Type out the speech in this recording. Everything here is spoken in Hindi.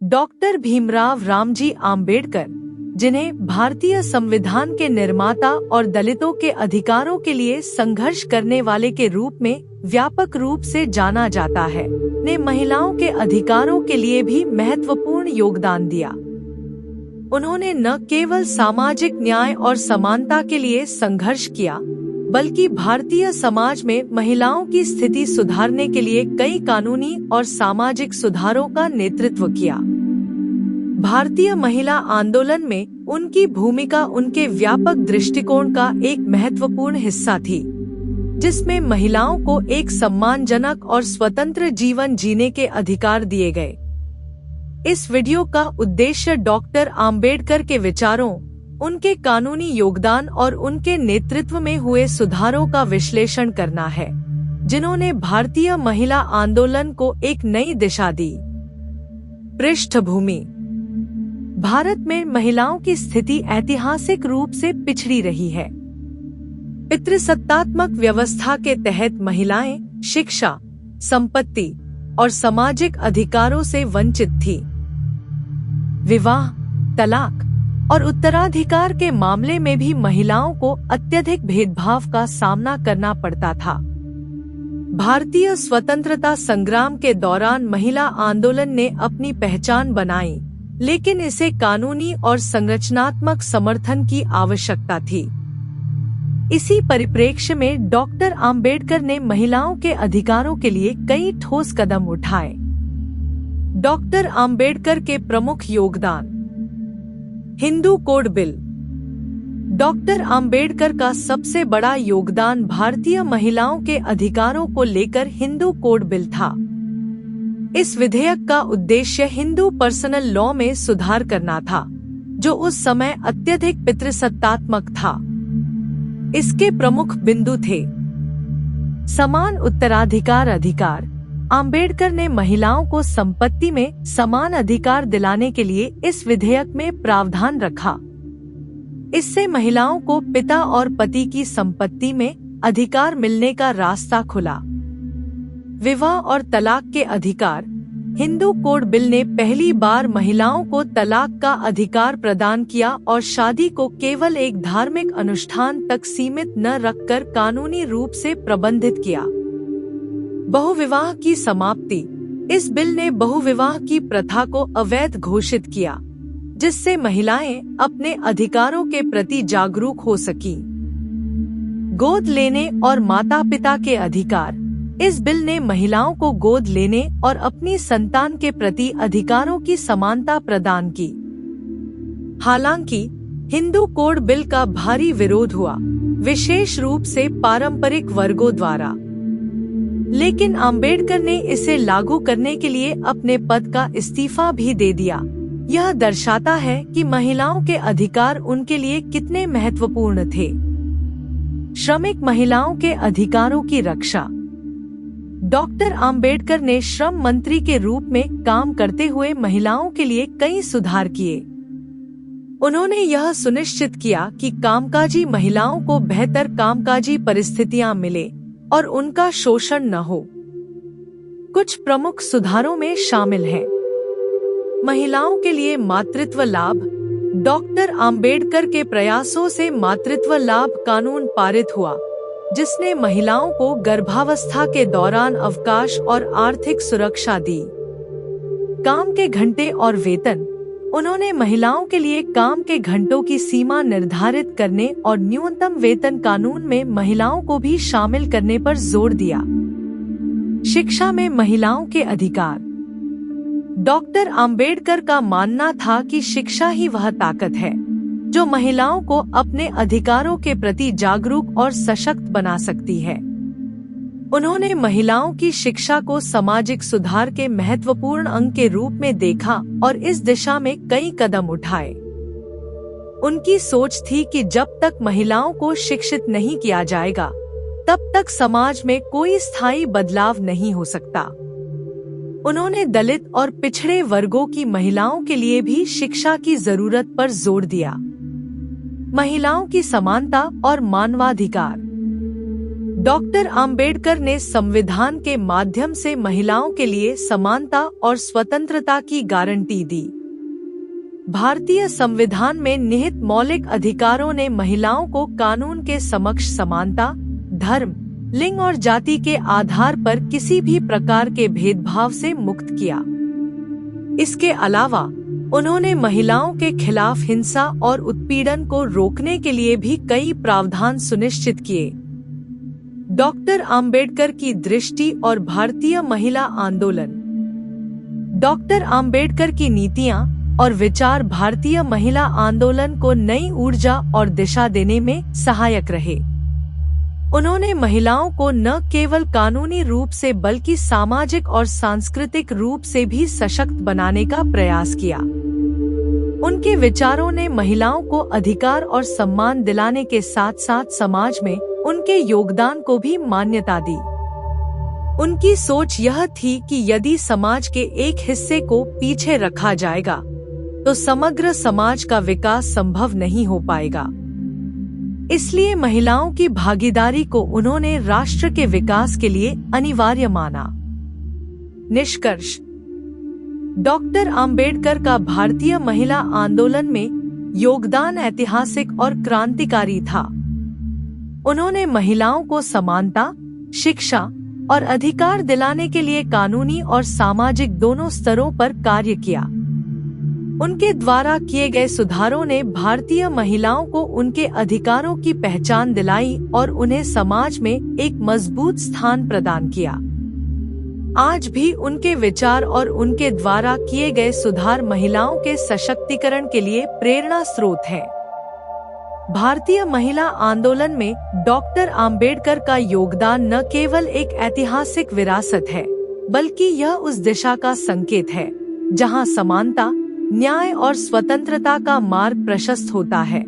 डॉक्टर भीमराव रामजी आम्बेडकर, जिन्हें भारतीय संविधान के निर्माता और दलितों के अधिकारों के लिए संघर्ष करने वाले के रूप में व्यापक रूप से जाना जाता है, ने महिलाओं के अधिकारों के लिए भी महत्वपूर्ण योगदान दिया। उन्होंने न केवल सामाजिक न्याय और समानता के लिए संघर्ष किया, बल्कि भारतीय समाज में महिलाओं की स्थिति सुधारने के लिए कई कानूनी और सामाजिक सुधारों का नेतृत्व किया। भारतीय महिला आंदोलन में उनकी भूमिका उनके व्यापक दृष्टिकोण का एक महत्वपूर्ण हिस्सा थी, जिसमें महिलाओं को एक सम्मानजनक और स्वतंत्र जीवन जीने के अधिकार दिए गए। इस वीडियो का उद्देश्य डॉक्टर आम्बेडकर के विचारों, उनके कानूनी योगदान और उनके नेतृत्व में हुए सुधारों का विश्लेषण करना है, जिन्होंने भारतीय महिला आंदोलन को एक नई दिशा दी। पृष्ठभूमि: भारत में महिलाओं की स्थिति ऐतिहासिक रूप से पिछड़ी रही है। पितृसत्तात्मक व्यवस्था के तहत महिलाएं शिक्षा, संपत्ति और सामाजिक अधिकारों से वंचित थी। विवाह, तलाक और उत्तराधिकार के मामले में भी महिलाओं को अत्यधिक भेदभाव का सामना करना पड़ता था। भारतीय स्वतंत्रता संग्राम के दौरान महिला आंदोलन ने अपनी पहचान बनाई, लेकिन इसे कानूनी और संरचनात्मक समर्थन की आवश्यकता थी। इसी परिप्रेक्ष्य में डॉक्टर आम्बेडकर ने महिलाओं के अधिकारों के लिए कई ठोस कदम उठाए। डॉक्टर आम्बेडकर के प्रमुख योगदान: Hindu code bill. Doctor Ambedkar का सबसे बड़ा योगदान भारतीय महिलाओं के अधिकारों को लेकर हिंदू कोड बिल था। इस विधेयक का उद्देश्य हिंदू पर्सनल लॉ में सुधार करना था, जो उस समय अत्यधिक पितृसत्तात्मक था। इसके प्रमुख बिंदु थे: समान उत्तराधिकार अधिकार। आम्बेडकर ने महिलाओं को संपत्ति में समान अधिकार दिलाने के लिए इस विधेयक में प्रावधान रखा। इससे महिलाओं को पिता और पति की संपत्ति में अधिकार मिलने का रास्ता खुला। विवाह और तलाक के अधिकार। हिंदू कोड बिल ने पहली बार महिलाओं को तलाक का अधिकार प्रदान किया और शादी को केवल एक धार्मिक अनुष्ठान तक सीमित न रखकर कानूनी रूप से प्रबंधित किया। बहुविवाह की समाप्ति। इस बिल ने बहुविवाह की प्रथा को अवैध घोषित किया, जिससे महिलाएं अपने अधिकारों के प्रति जागरूक हो सकी। गोद लेने और माता पिता के अधिकार। इस बिल ने महिलाओं को गोद लेने और अपनी संतान के प्रति अधिकारों की समानता प्रदान की। हालांकि हिंदू कोड बिल का भारी विरोध हुआ, विशेष रूप से पारंपरिक वर्गों द्वारा, लेकिन आम्बेडकर ने इसे लागू करने के लिए अपने पद का इस्तीफा भी दे दिया। यह दर्शाता है कि महिलाओं के अधिकार उनके लिए कितने महत्वपूर्ण थे। श्रमिक महिलाओं के अधिकारों की रक्षा। डॉक्टर आम्बेडकर ने श्रम मंत्री के रूप में काम करते हुए महिलाओं के लिए कई सुधार किए। उन्होंने यह सुनिश्चित किया कि कामकाजी महिलाओं को बेहतर कामकाजी परिस्थितियां मिले और उनका शोषण न हो। कुछ प्रमुख सुधारों में शामिल हैं: महिलाओं के लिए मातृत्व लाभ। डॉक्टर आम्बेडकर के प्रयासों से मातृत्व लाभ कानून पारित हुआ, जिसने महिलाओं को गर्भावस्था के दौरान अवकाश और आर्थिक सुरक्षा दी। काम के घंटे और वेतन। उन्होंने महिलाओं के लिए काम के घंटों की सीमा निर्धारित करने और न्यूनतम वेतन कानून में महिलाओं को भी शामिल करने पर जोर दिया। शिक्षा में महिलाओं के अधिकार। डॉक्टर आम्बेडकर का मानना था कि शिक्षा ही वह ताकत है जो महिलाओं को अपने अधिकारों के प्रति जागरूक और सशक्त बना सकती है। उन्होंने महिलाओं की शिक्षा को सामाजिक सुधार के महत्वपूर्ण अंग के रूप में देखा और इस दिशा में कई कदम उठाए। उनकी सोच थी कि जब तक महिलाओं को शिक्षित नहीं किया जाएगा, तब तक समाज में कोई स्थायी बदलाव नहीं हो सकता। उन्होंने दलित और पिछड़े वर्गों की महिलाओं के लिए भी शिक्षा की जरूरत पर जोर दिया। महिलाओं की समानता और मानवाधिकार। डॉक्टर आम्बेडकर ने संविधान के माध्यम से महिलाओं के लिए समानता और स्वतंत्रता की गारंटी दी। भारतीय संविधान में निहित मौलिक अधिकारों ने महिलाओं को कानून के समक्ष समानता, धर्म, लिंग और जाति के आधार पर किसी भी प्रकार के भेदभाव से मुक्त किया। इसके अलावा उन्होंने महिलाओं के खिलाफ हिंसा और उत्पीड़न को रोकने के लिए भी कई प्रावधान सुनिश्चित किए। डॉक्टर आम्बेडकर की दृष्टि और भारतीय महिला आंदोलन। डॉक्टर आम्बेडकर की नीतियां और विचार भारतीय महिला आंदोलन को नई ऊर्जा और दिशा देने में सहायक रहे। उन्होंने महिलाओं को न केवल कानूनी रूप से बल्कि सामाजिक और सांस्कृतिक रूप से भी सशक्त बनाने का प्रयास किया। उनके विचारों ने महिलाओं को अधिकार और सम्मान दिलाने के साथ साथ समाज में उनके योगदान को भी मान्यता दी। उनकी सोच यह थी कि यदि समाज के एक हिस्से को पीछे रखा जाएगा तो समग्र समाज का विकास संभव नहीं हो पाएगा। इसलिए महिलाओं की भागीदारी को उन्होंने राष्ट्र के विकास के लिए अनिवार्य माना। निष्कर्ष: डॉक्टर आम्बेडकर का भारतीय महिला आंदोलन में योगदान ऐतिहासिक और क्रांतिकारी था। उन्होंने महिलाओं को समानता, शिक्षा और अधिकार दिलाने के लिए कानूनी और सामाजिक दोनों स्तरों पर कार्य किया। उनके द्वारा किए गए सुधारों ने भारतीय महिलाओं को उनके अधिकारों की पहचान दिलाई और उन्हें समाज में एक मजबूत स्थान प्रदान किया। आज भी उनके विचार और उनके द्वारा किए गए सुधार महिलाओं के सशक्तिकरण के लिए प्रेरणा स्रोत है। भारतीय महिला आंदोलन में डॉक्टर आम्बेडकर का योगदान न केवल एक ऐतिहासिक विरासत है, बल्कि यह उस दिशा का संकेत है जहां समानता, न्याय और स्वतंत्रता का मार्ग प्रशस्त होता है।